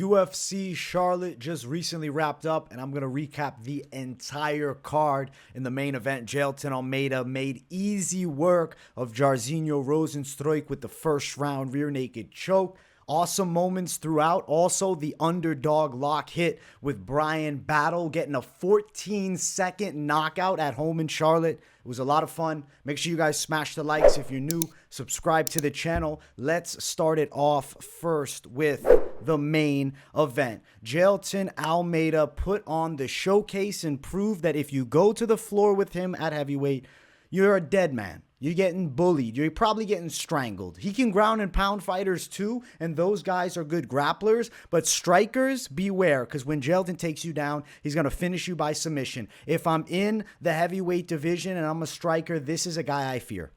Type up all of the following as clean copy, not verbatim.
UFC Charlotte just recently wrapped up, and I'm going to recap the entire card. In the main event, Jailton Almeida made easy work of Jairzinho Rozenstruik with the first round rear naked choke. Awesome moments throughout. Also, the underdog lock hit with Bryan Battle getting a 14-second knockout at home in Charlotte. It was a lot of fun. Make sure you guys smash the likes if you're new. Subscribe to the channel. Let's start it off first with the main event. Jailton Almeida put on the showcase and proved that if you go to the floor with him at heavyweight, you're a dead man. You're getting bullied. You're probably getting strangled. He can ground and pound fighters too, and those guys are good grapplers. But strikers, beware, because when Jailton takes you down, he's going to finish you by submission. If I'm in the heavyweight division and I'm a striker, this is a guy I fear.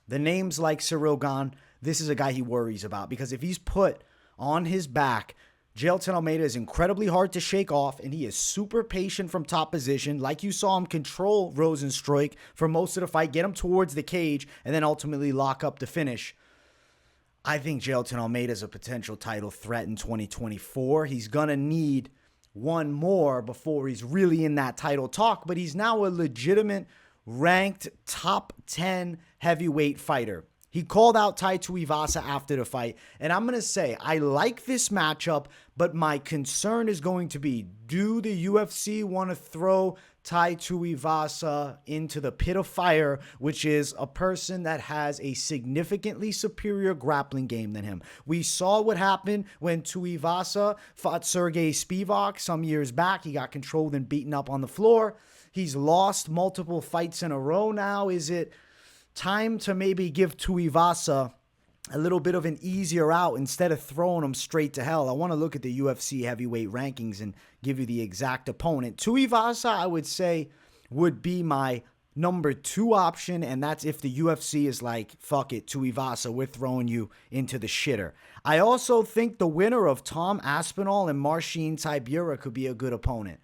The names like Cirogan, this is a guy he worries about, because if he's put on his back, Jailton Almeida is incredibly hard to shake off, and he is super patient from top position. Like you saw him control Rozenstruik for most of the fight, get him towards the cage, and then ultimately lock up the finish. I think Jailton Almeida is a potential title threat in 2024. He's going to need one more before he's really in that title talk, but he's now a legitimate ranked top 10 heavyweight fighter. He called out Tai Tuivasa after the fight, and I'm going to say I like this matchup, but my concern is going to be, do the UFC want to throw Tai Tuivasa into the pit of fire, which is a person that has a significantly superior grappling game than him? We saw what happened when Tuivasa fought Sergey Spivak some years back. He got controlled and beaten up on the floor. He's lost multiple fights in a row now. Is it time to maybe give Tuivasa a little bit of an easier out instead of throwing him straight to hell? I want to look at the UFC heavyweight rankings and give you the exact opponent. Tuivasa, I would say, would be my number 2 option, and that's if the UFC is like, fuck it, Tuivasa, we're throwing you into the shitter. I also think the winner of Tom Aspinall and Marcin Tybura could be a good opponent.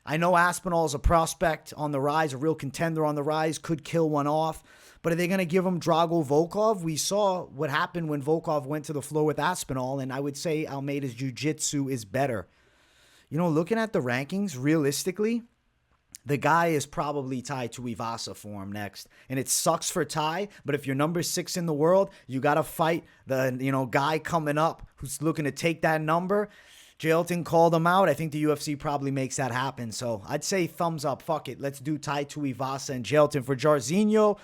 I know Aspinall is a prospect on the rise, a real contender on the rise, could kill one off. But are they going to give him Drago Volkov? We saw what happened when Volkov went to the floor with Aspinall, and I would say Almeida's jiu-jitsu is better. You know, looking at the rankings, realistically, the guy is probably Tai Tuivasa for him next. And it sucks for Tai, but if you're number 6 in the world, you got to fight the, guy coming up who's looking to take that number. Jailton called him out. I think the UFC probably makes that happen. So I'd say thumbs up. Fuck it. Let's do Tai Tuivasa and Jailton. For Jairzinho,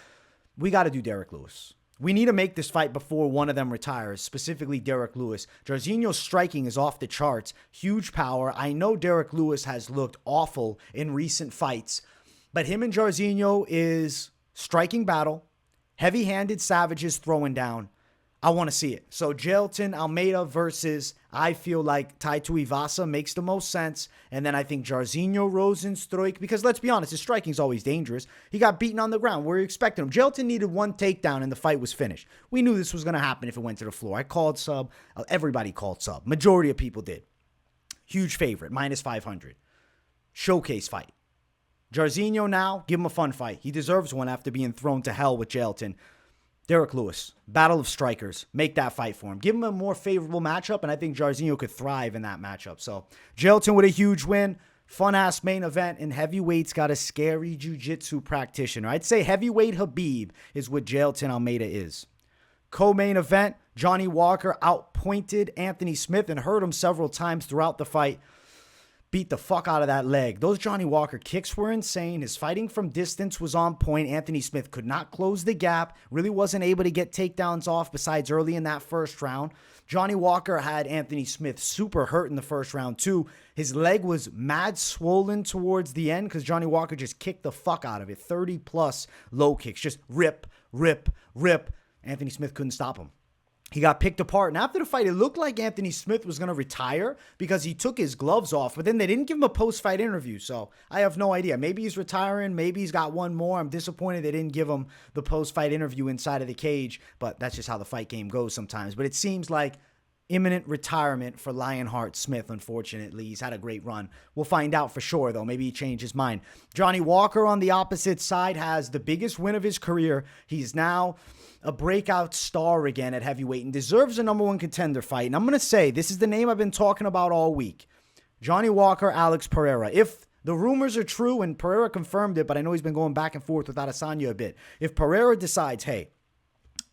we got to do Derek Lewis. We need to make this fight before one of them retires, specifically Derek Lewis. Jairzinho's striking is off the charts. Huge power. I know Derek Lewis has looked awful in recent fights, but him and Jairzinho is striking battle. Heavy-handed savages throwing down. I want to see it. So Jailton Almeida versus, I feel like Tai Tuivasa makes the most sense. And then I think Jairzinho Rozenstruik, because let's be honest, his striking is always dangerous. He got beaten on the ground. We're expecting him. Jailton needed one takedown and the fight was finished. We knew this was going to happen if it went to the floor. I called sub. Everybody called sub. Majority of people did. Huge favorite, minus 500. Showcase fight. Jairzinho now, give him a fun fight. He deserves one after being thrown to hell with Jailton. Derek Lewis, battle of strikers. Make that fight for him. Give him a more favorable matchup, and I think Jairzinho could thrive in that matchup. So, Jailton with a huge win. Fun-ass main event, and heavyweight's got a scary jiu-jitsu practitioner. I'd say heavyweight Habib is what Jailton Almeida is. Co-main event, Johnny Walker outpointed Anthony Smith and hurt him several times throughout the fight. Beat the fuck out of that leg. Those Johnny Walker kicks were insane. His fighting from distance was on point. Anthony Smith could not close the gap. Really wasn't able to get takedowns off besides early in that first round. Johnny Walker had Anthony Smith super hurt in the first round too. His leg was mad swollen towards the end because Johnny Walker just kicked the fuck out of it. 30 plus low kicks. Just rip, rip, rip. Anthony Smith couldn't stop him. He got picked apart. And after the fight, it looked like Anthony Smith was going to retire because he took his gloves off. But then they didn't give him a post-fight interview. So I have no idea. Maybe he's retiring. Maybe he's got one more. I'm disappointed they didn't give him the post-fight interview inside of the cage. But that's just how the fight game goes sometimes. But it seems like imminent retirement for Lionheart Smith, unfortunately. He's had a great run. We'll find out for sure, though. Maybe he changed his mind. Johnny Walker on the opposite side has the biggest win of his career. He's now a breakout star again at heavyweight and deserves a number one contender fight. And I'm going to say, this is the name I've been talking about all week. Johnny Walker, Alex Pereira. If the rumors are true, and Pereira confirmed it, but I know he's been going back and forth with Adesanya a bit. If Pereira decides, hey,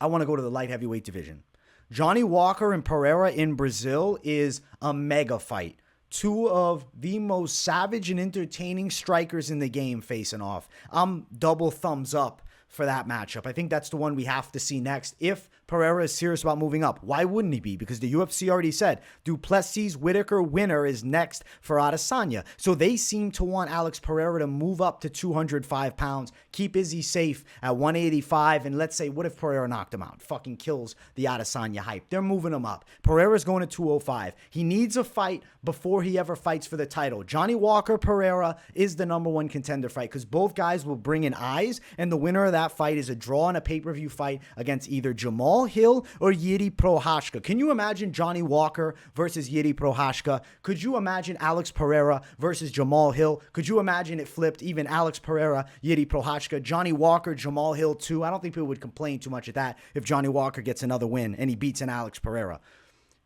I want to go to the light heavyweight division, Johnny Walker and Pereira in Brazil is a mega fight. Two of the most savage and entertaining strikers in the game facing off. I'm double thumbs up for that matchup. I think that's the one we have to see next if Pereira is serious about moving up. Why wouldn't he be? Because the UFC already said Duplessis Whitaker winner is next for Adesanya. So they seem to want Alex Pereira to move up to 205 pounds, keep Izzy safe at 185, and let's say, what if Pereira knocked him out? Fucking kills the Adesanya hype. They're moving him up. Pereira's going to 205. He needs a fight before he ever fights for the title. Johnny Walker Pereira is the number one contender fight because both guys will bring in eyes, and the winner of that fight is a draw in a pay-per-view fight against either Jamal Hill or Jiří Procházka. Can you imagine Johnny Walker versus Jiří Procházka? Could you imagine Alex Pereira versus Jamal Hill? Could you imagine it flipped, even Alex Pereira, Jiří Procházka, Johnny Walker, Jamal Hill too? I don't think people would complain too much at that if Johnny Walker gets another win and he beats an Alex Pereira.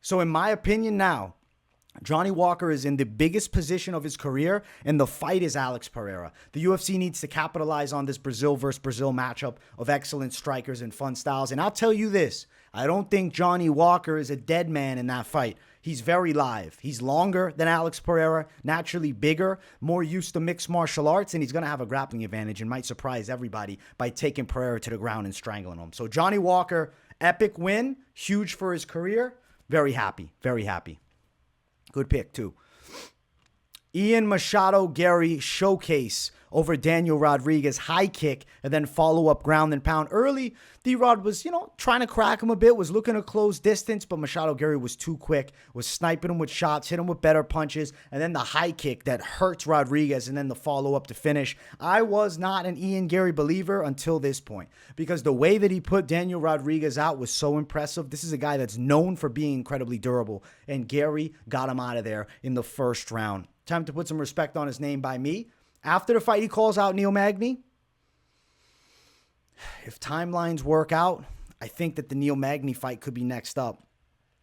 So in my opinion now, Johnny Walker is in the biggest position of his career, and the fight is Alex Pereira. The UFC needs to capitalize on this Brazil versus Brazil matchup of excellent strikers and fun styles. And I'll tell you this, I don't think Johnny Walker is a dead man in that fight. He's very live. He's longer than Alex Pereira, naturally bigger, more used to mixed martial arts, and he's going to have a grappling advantage and might surprise everybody by taking Pereira to the ground and strangling him. So Johnny Walker, epic win, huge for his career. Very happy, very happy. Good pick, too. Ian Machado-Garry showcase over Daniel Rodriguez, high kick, and then follow-up ground and pound. Early, D-Rod was, trying to crack him a bit, was looking to close distance, but Machado-Garry was too quick, was sniping him with shots, hit him with better punches, and then the high kick that hurts Rodriguez, and then the follow-up to finish. I was not an Ian Garry believer until this point, because the way that he put Daniel Rodriguez out was so impressive. This is a guy that's known for being incredibly durable, and Garry got him out of there in the first round. Time to put some respect on his name by me. After the fight, he calls out Neil Magny. If timelines work out, I think that the Neil Magny fight could be next up.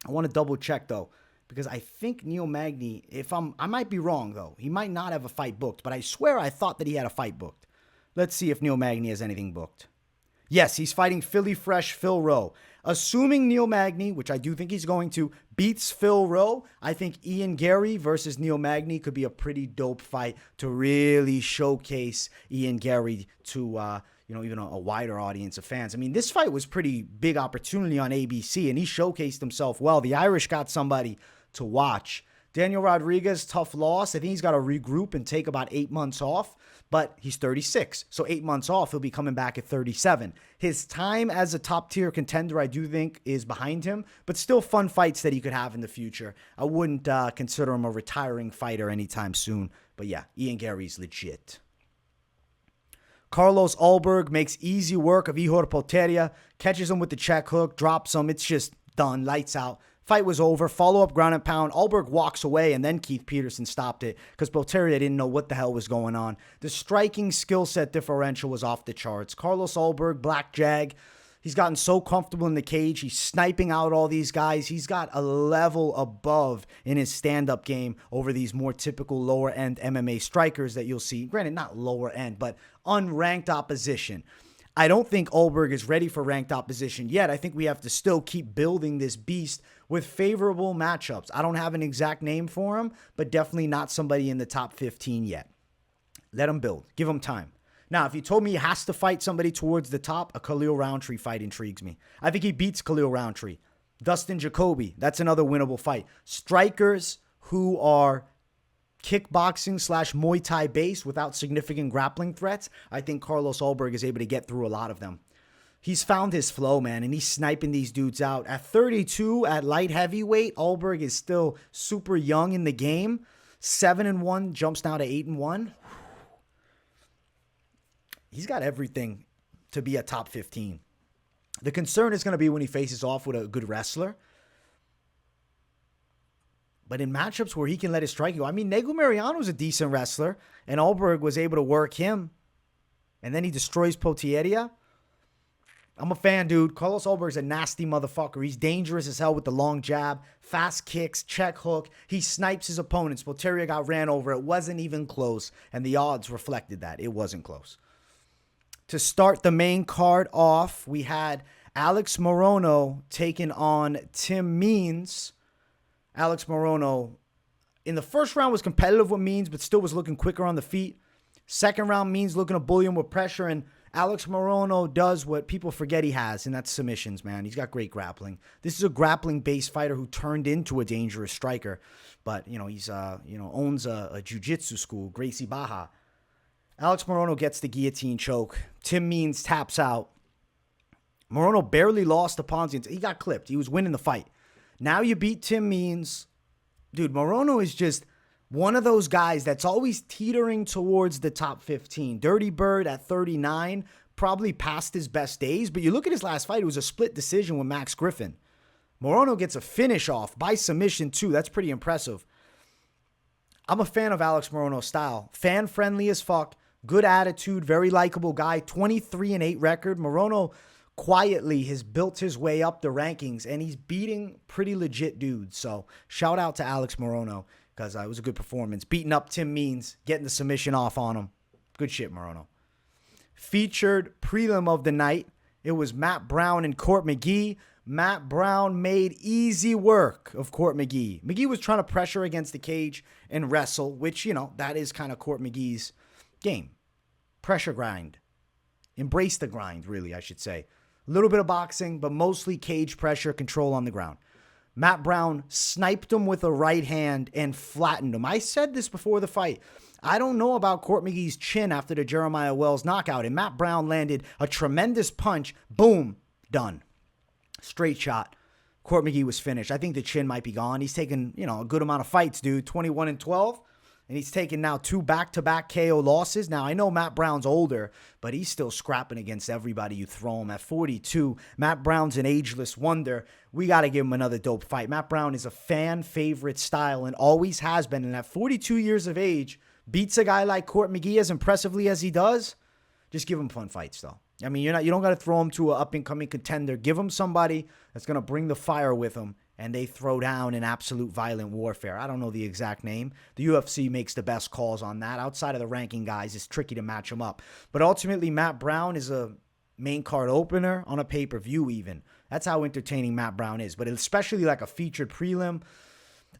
I want to double check, though, because I think Neil Magny, I might be wrong, though. He might not have a fight booked, but I swear I thought that he had a fight booked. Let's see if Neil Magny has anything booked. Yes, he's fighting Philly Fresh Phil Rowe. Assuming Neil Magny, which I do think he's going to, beats Phil Rowe, I think Ian Garry versus Neil Magny could be a pretty dope fight to really showcase Ian Garry to, even a wider audience of fans. I mean, this fight was pretty big opportunity on ABC, and he showcased himself well. The Irish got somebody to watch. Daniel Rodriguez, tough loss. I think he's got to regroup and take about 8 months off. But he's 36, so 8 months off, he'll be coming back at 37. His time as a top-tier contender, I do think, is behind him, but still fun fights that he could have in the future. I wouldn't consider him a retiring fighter anytime soon, but yeah, Ian Garry's legit. Carlos Ulberg makes easy work of Ihor Potieria, catches him with the check hook, drops him. It's just done, lights out. Fight was over. Follow-up ground and pound. Ulberg walks away, and then Keith Peterson stopped it because Potieria didn't know what the hell was going on. The striking skill set differential was off the charts. Carlos Ulberg, Black Jag, he's gotten so comfortable in the cage. He's sniping out all these guys. He's got a level above in his stand-up game over these more typical lower-end MMA strikers that you'll see. Granted, not lower-end, but unranked opposition. I don't think Ulberg is ready for ranked opposition yet. I think we have to still keep building this beast with favorable matchups. I don't have an exact name for him, but definitely not somebody in the top 15 yet. Let him build. Give him time. Now, if you told me he has to fight somebody towards the top, a Khalil Roundtree fight intrigues me. I think he beats Khalil Roundtree. Dustin Jacoby, that's another winnable fight. Strikers who are kickboxing / Muay Thai base without significant grappling threats, I think Carlos Ulberg is able to get through a lot of them. He's found his flow, man, and he's sniping these dudes out. At 32, at light heavyweight, Ulberg is still super young in the game. 7-1, jumps now to 8-1. He's got everything to be a top 15. The concern is going to be when he faces off with a good wrestler. But in matchups where he can let his striking go, I mean, Nego Mariano's a decent wrestler, and Ulberg was able to work him, and then he destroys Potieria. I'm a fan, dude. Carlos Ulberg's a nasty motherfucker. He's dangerous as hell with the long jab, fast kicks, check hook. He snipes his opponents. Potieria got ran over. It wasn't even close, and the odds reflected that. It wasn't close. To start the main card off, we had Alex Morono taking on Tim Means. Alex Morono, in the first round, was competitive with Means, but still was looking quicker on the feet. Second round, Means looking to bully him with pressure, and Alex Morono does what people forget he has, and that's submissions, man. He's got great grappling. This is a grappling-based fighter who turned into a dangerous striker, but, he's, owns a jiu-jitsu school, Gracie Baja. Alex Morono gets the guillotine choke. Tim Means taps out. Morono barely lost to Ponzi. He got clipped. He was winning the fight. Now you beat Tim Means. Dude, Morono is just one of those guys that's always teetering towards the top 15. Dirty Bird at 39, probably past his best days. But you look at his last fight, it was a split decision with Max Griffin. Morono gets a finish off by submission, too. That's pretty impressive. I'm a fan of Alex Morono's style. Fan-friendly as fuck. Good attitude. Very likable guy. 23-8 record. Morono quietly has built his way up the rankings, and he's beating pretty legit dudes. So shout out to Alex Morono, because it was a good performance. Beating up Tim Means, getting the submission off on him. Good shit, Morono. Featured prelim of the night, it was Matt Brown and Court McGee. Matt Brown made easy work of Court McGee. McGee was trying to pressure against the cage and wrestle, which, that is kind of Court McGee's game. Pressure grind. Embrace the grind, really, I should say. A little bit of boxing, but mostly cage pressure, control on the ground. Matt Brown sniped him with a right hand and flattened him. I said this before the fight. I don't know about Court McGee's chin after the Jeremiah Wells knockout, and Matt Brown landed a tremendous punch. Boom. Done. Straight shot. Court McGee was finished. I think the chin might be gone. He's taken, a good amount of fights, dude. 21-12. And he's taken now 2 back-to-back KO losses. Now, I know Matt Brown's older, but he's still scrapping against everybody you throw him. At 42, Matt Brown's an ageless wonder. We got to give him another dope fight. Matt Brown is a fan-favorite style and always has been. And at 42 years of age, beats a guy like Court McGee as impressively as he does. Just give him fun fights, though. I mean, you don't got to throw him to an up-and-coming contender. Give him somebody that's going to bring the fire with him, and they throw down in absolute violent warfare. I don't know the exact name. The UFC makes the best calls on that. Outside of the ranking guys, it's tricky to match them up. But ultimately, Matt Brown is a main card opener on a pay-per-view even. That's how entertaining Matt Brown is. But especially like a featured prelim,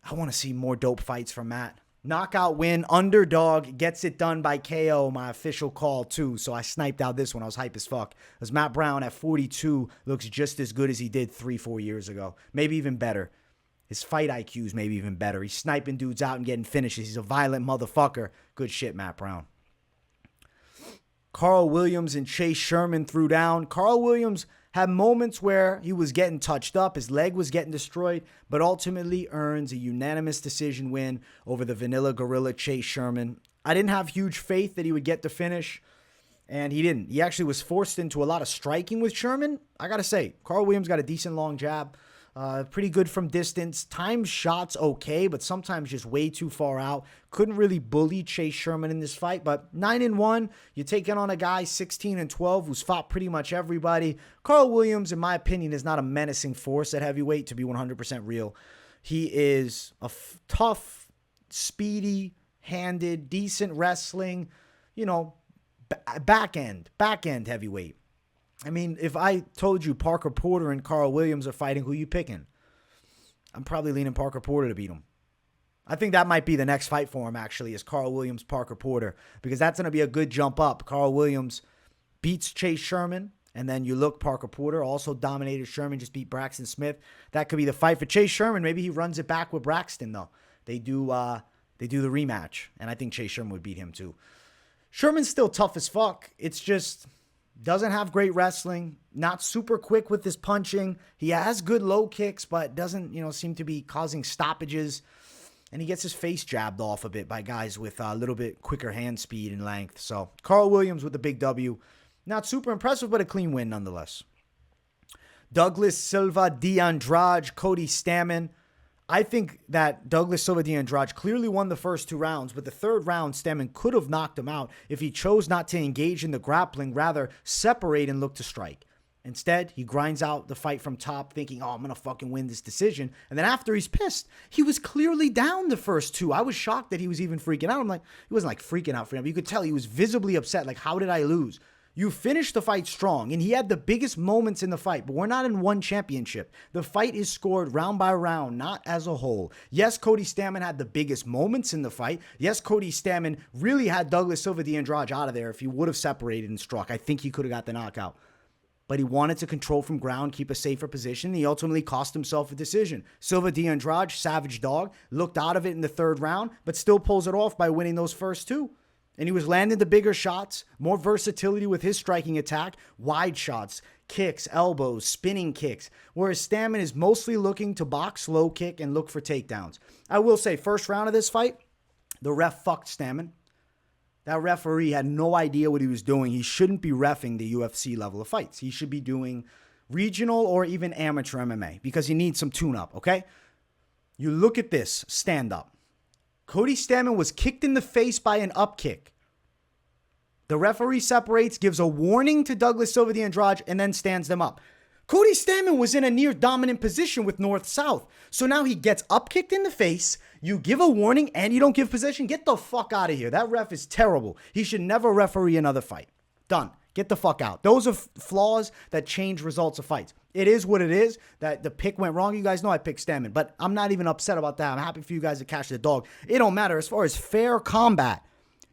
I want to see more dope fights from Matt. Knockout win, underdog, gets it done by KO, my official call too. So I sniped out this one. I was hype as fuck. Because Matt Brown at 42 looks just as good as he did 3-4 years ago. Maybe even better. His fight IQ is maybe even better. He's sniping dudes out and getting finishes. He's a violent motherfucker. Good shit, Matt Brown. Karl Williams and Chase Sherman threw down. Karl Williams had moments where he was getting touched up, his leg was getting destroyed, but ultimately earns a unanimous decision win over the Vanilla Gorilla Chase Sherman. I didn't have huge faith that he would get the finish, and he didn't. He actually was forced into a lot of striking with Sherman. I gotta say, Karl Williams got a decent long jab. Pretty good from distance. Timed shots okay, but sometimes just way too far out. Couldn't really bully Chase Sherman in this fight, but 9-1, you're taking on a guy 16-12 who's fought pretty much everybody. Karl Williams, in my opinion, is not a menacing force at heavyweight, to be 100% real. He is a tough, speedy, handed, decent wrestling, back end heavyweight. I mean, if I told you Parker Porter and Karl Williams are fighting, who you picking? I'm probably leaning Parker Porter to beat him. I think that might be the next fight for him, actually, is Karl Williams, Parker Porter, because that's going to be a good jump up. Karl Williams beats Chase Sherman, and then you look, Parker Porter also dominated Sherman, just beat Braxton Smith. That could be the fight for Chase Sherman. Maybe he runs it back with Braxton, though. They do the rematch, and I think Chase Sherman would beat him, too. Sherman's still tough as fuck. It's just doesn't have great wrestling, not super quick with his punching. He has good low kicks, but doesn't, seem to be causing stoppages. And he gets his face jabbed off a bit by guys with a little bit quicker hand speed and length. So Karl Williams with the big W. Not super impressive, but a clean win nonetheless. Douglas Silva, Andrade, Cody Stamann. I think that Douglas Silva de Andrade clearly won the first 2 rounds, but the third round, Stamann could have knocked him out if he chose not to engage in the grappling, rather separate and look to strike. Instead, he grinds out the fight from top thinking, oh, I'm going to fucking win this decision. And then after he's pissed, he was clearly down the first 2. I was shocked that he was even freaking out. I'm like, he wasn't like freaking out for him. You could tell he was visibly upset. Like, how did I lose? You finished the fight strong, and he had the biggest moments in the fight, but we're not in one championship. The fight is scored round by round, not as a whole. Yes, Cody Stamann had the biggest moments in the fight. Yes, Cody Stamann really had Douglas Silva de Andrade out of there. If he would have separated and struck, I think he could have got the knockout. But he wanted to control from ground, keep a safer position, and he ultimately cost himself a decision. Silva de Andrade, savage dog, looked out of it in the third round, but still pulls it off by winning those first 2. And he was landing the bigger shots, more versatility with his striking attack, wide shots, kicks, elbows, spinning kicks, whereas Stamann is mostly looking to box, low kick, and look for takedowns. I will say, first round of this fight, the ref fucked Stamann. That referee had no idea what he was doing. He shouldn't be reffing the UFC level of fights. He should be doing regional or even amateur MMA because he needs some tune-up, okay? You look at this, stand up. Cody Stamann was kicked in the face by an up kick. The referee separates, gives a warning to Douglas Silva de Andrade, and then stands them up. Cody Stamann was in a near dominant position with north-south. So now he gets up kicked in the face, you give a warning, and you don't give position. Get the fuck out of here. That ref is terrible. He should never referee another fight. Done. Get the fuck out. Those are flaws that change results of fights. It is what it is that the pick went wrong. You guys know I picked Stamann, but I'm not even upset about that. I'm happy for you guys to catch the dog. It don't matter. As far as fair combat,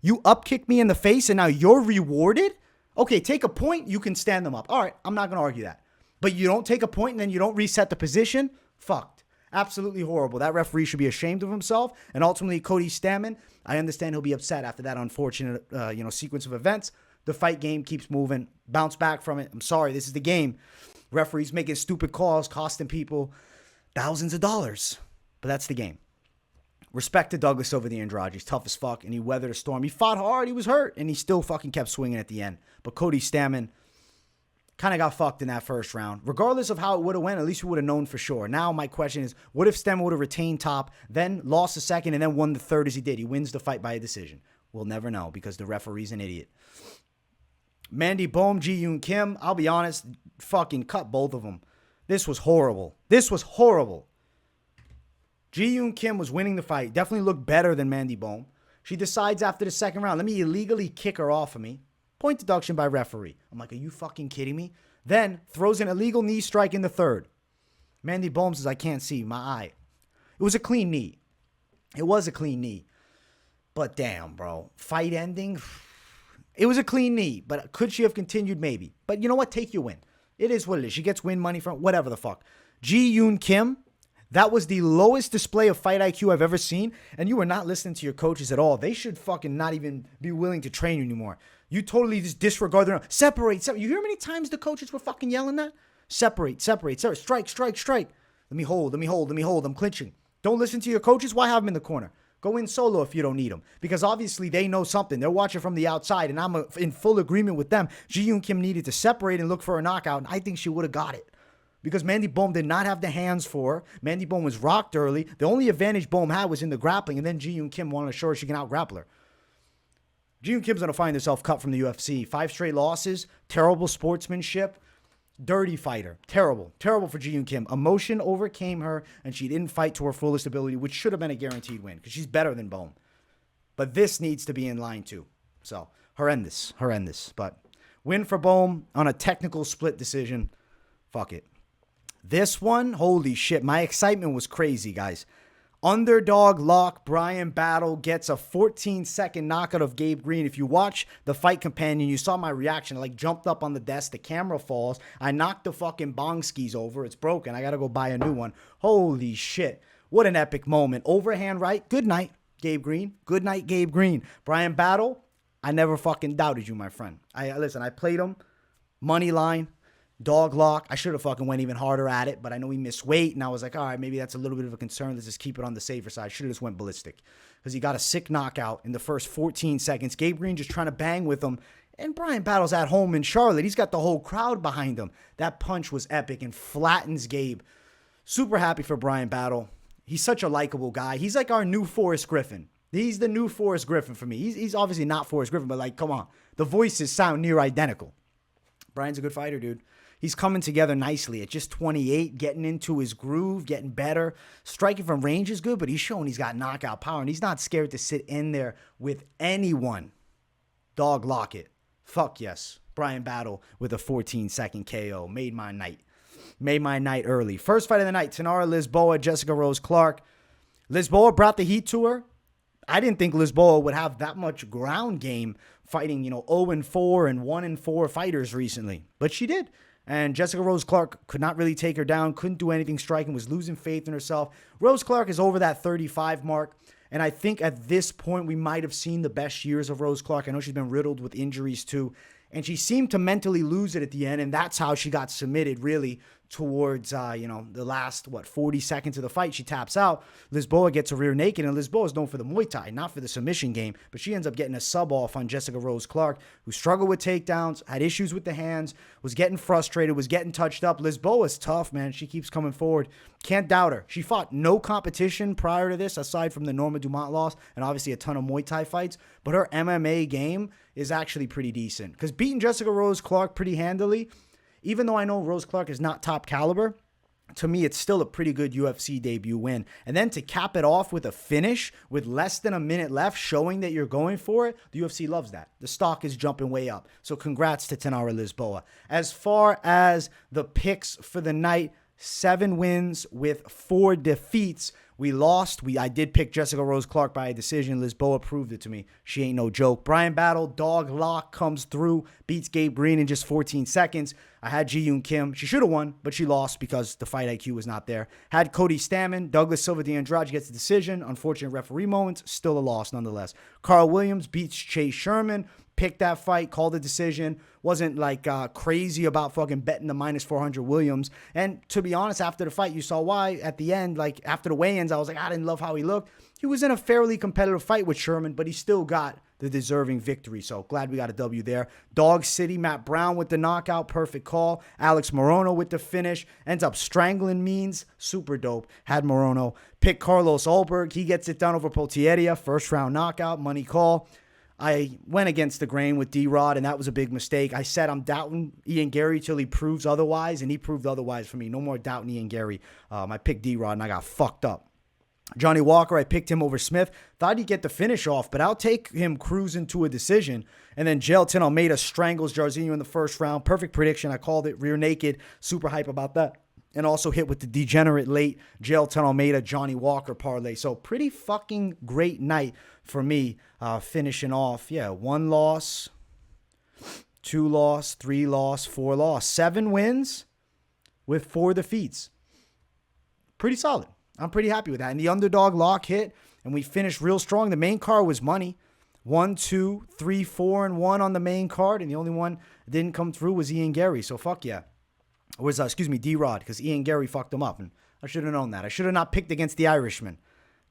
you upkick me in the face and now you're rewarded? Okay, take a point. You can stand them up. All right, I'm not going to argue that. But you don't take a point and then you don't reset the position? Fucked. Absolutely horrible. That referee should be ashamed of himself. And ultimately, Cody Stamann, I understand he'll be upset after that unfortunate sequence of events. The fight game keeps moving. Bounce back from it. I'm sorry. This is the game. Referees making stupid calls, costing people thousands of dollars. But that's the game. Respect to Douglas Silva de Andrade. He's tough as fuck, and he weathered a storm. He fought hard. He was hurt, and he still fucking kept swinging at the end. But Cody Stamann kind of got fucked in that first round. Regardless of how it would have went, at least we would have known for sure. Now my question is, what if Stamann would have retained top, then lost the second, and then won the third as he did? He wins the fight by a decision. We'll never know because the referee's an idiot. Mandy, Böhm, Yeon, Kim, I'll be honest, fucking cut both of them. This was horrible. This was horrible. Yeon Kim was winning the fight. Definitely looked better than Mandy Böhm. She decides after the second round, let me illegally kick her off of me. Point deduction by referee. I'm like, are you fucking kidding me? Then throws an illegal knee strike in the third. Mandy Böhm says, I can't see my eye. It was a clean knee. It was a clean knee. But damn, bro. Fight ending. It was a clean knee, but could she have continued? Maybe. But you know what? Take your win. It is what it is. She gets win money from whatever the fuck. Yeon Kim, that was the lowest display of fight IQ I've ever seen, and you were not listening to your coaches at all. They should fucking not even be willing to train you anymore. You totally just disregard their own. Separate. You hear how many times the coaches were fucking yelling that? Separate. Strike. Let me hold. I'm clinching. Don't listen to your coaches. Why have them in the corner? Go in solo if you don't need them. Because obviously they know something. They're watching from the outside, and I'm in full agreement with them. Yeon Kim needed to separate and look for a knockout, and I think she would have got it. Because Mandy Böhm did not have the hands for her. Mandy Böhm was rocked early. The only advantage Böhm had was in the grappling, and then Yeon Kim wanted to show her she can out-grapple her. Yeon Kim's going to find herself cut from the UFC. 5 straight losses, terrible sportsmanship, dirty fighter. Terrible for Yeon Kim. Emotion overcame her, and she didn't fight to her fullest ability, which should have been a guaranteed win, because she's better than Böhm. But this needs to be in line, too. So, horrendous. But win for Böhm on a technical split decision. Fuck it. This one, holy shit, my excitement was crazy, guys. Underdog lock, Bryan Battle gets a 14-second knockout of Gabe Green. If you watch the fight companion, you saw my reaction. I like jumped up on the desk, the camera falls. I knocked the fucking bong skis over. It's broken. I gotta go buy a new one. Holy shit. What an epic moment. Overhand right. Good night, Gabe Green. Good night, Gabe Green. Bryan Battle, I never fucking doubted you, my friend. Listen, I played him. Money line. Dog lock. I should have fucking went even harder at it, but I know he missed weight, and I was like, all right, maybe that's a little bit of a concern. Let's just keep it on the safer side. Should have just went ballistic because he got a sick knockout in the first 14 seconds. Gabe Green just trying to bang with him, and Bryan Battle's at home in Charlotte. He's got the whole crowd behind him. That punch was epic and flattens Gabe. Super happy for Bryan Battle. He's such a likable guy. He's like our new Forrest Griffin. He's the new Forrest Griffin for me. He's obviously not Forrest Griffin, but like, come on. The voices sound near identical. Bryan's a good fighter, dude. He's coming together nicely at just 28, getting into his groove, getting better. Striking from range is good, but he's showing he's got knockout power, and he's not scared to sit in there with anyone. Dog lock it. Fuck yes. Bryan Battle with a 14-second KO. Made my night. Made my night early. First fight of the night, Tainara Lisboa, Jessica Rose Clark. Lisboa brought the heat to her. I didn't think Lisboa would have that much ground game fighting, 0-4 and 1-4 fighters recently. But she did. And Jessica Rose Clark could not really take her down, couldn't do anything striking, was losing faith in herself. Rose Clark is over that 35 mark. And I think at this point, we might have seen the best years of Rose Clark. I know she's been riddled with injuries too. And she seemed to mentally lose it at the end. And that's how she got submitted, really, towards, the last, 40 seconds of the fight. She taps out. Lisboa gets a rear naked. And Lisboa is known for the Muay Thai, not for the submission game. But she ends up getting a sub off on Jessica Rose Clark, who struggled with takedowns, had issues with the hands, was getting frustrated, was getting touched up. Lisboa is tough, man. She keeps coming forward. Can't doubt her. She fought no competition prior to this, aside from the Norma Dumont loss, and obviously a ton of Muay Thai fights. But her MMA game is actually pretty decent. Because beating Jessica Rose Clark pretty handily, even though I know Rose Clark is not top caliber, to me, it's still a pretty good UFC debut win. And then to cap it off with a finish with less than a minute left, showing that you're going for it, the UFC loves that. The stock is jumping way up. So congrats to Tainara Lisboa. As far as the picks for the night, 7 wins with 4 defeats. We lost. I did pick Jessica Rose Clark by a decision. Lisboa proved it to me. She ain't no joke. Bryan Battle, dog lock, comes through, beats Gabe Green in just 14 seconds. I had Yeon Kim. She should have won, but she lost because the fight IQ was not there. Had Cody Stamann. Douglas Silva Andrade gets the decision. Unfortunate referee moments. Still a loss nonetheless. Karl Williams beats Chase Sherman. Picked that fight, called the decision. Wasn't like crazy about fucking betting the -400 Williams. And to be honest, after the fight, you saw why. At the end, like after the weigh-ins, I was like, I didn't love how he looked. He was in a fairly competitive fight with Sherman, but he still got the deserving victory. So glad we got a W there. Dog City, Matt Brown with the knockout. Perfect call. Alex Morono with the finish. Ends up strangling Means. Super dope. Had Morono. Pick Carlos Ulberg. He gets it done over Potieria. First round knockout. Money call. I went against the grain with D-Rod, and that was a big mistake. I said I'm doubting Ian Gary till he proves otherwise, and he proved otherwise for me. No more doubting Ian Gary. I picked D-Rod, and I got fucked up. Johnny Walker, I picked him over Smith. Thought he'd get the finish off, but I'll take him cruising to a decision. And then Jailton Almeida strangles Jairzinho in the first round. Perfect prediction. I called it rear naked. Super hype about that. And also hit with the degenerate late Jailton Almeida, Johnny Walker parlay. So pretty fucking great night for me, finishing off. 1 loss, 2 loss, 3 loss, 4 loss. 7 wins with 4 defeats. Pretty solid. I'm pretty happy with that. And the underdog lock hit, and we finished real strong. The main card was money. 1, 2, 3, 4, and 1 on the main card. And the only one that didn't come through was Ian Gary. So fuck yeah. D-Rod, because Ian Gary fucked him up. And I should have known that. I should have not picked against the Irishman.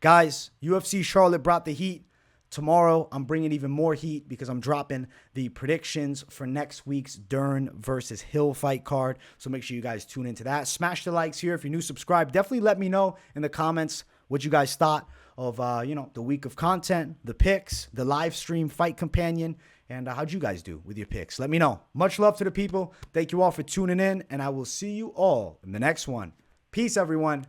Guys, UFC Charlotte brought the heat. Tomorrow, I'm bringing even more heat because I'm dropping the predictions for next week's Dern versus Hill fight card. So make sure you guys tune into that. Smash the likes here. If you're new, subscribe. Definitely let me know in the comments what you guys thought of, the week of content, the picks, the live stream fight companion, and how'd you guys do with your picks? Let me know. Much love to the people. Thank you all for tuning in, and I will see you all in the next one. Peace, everyone.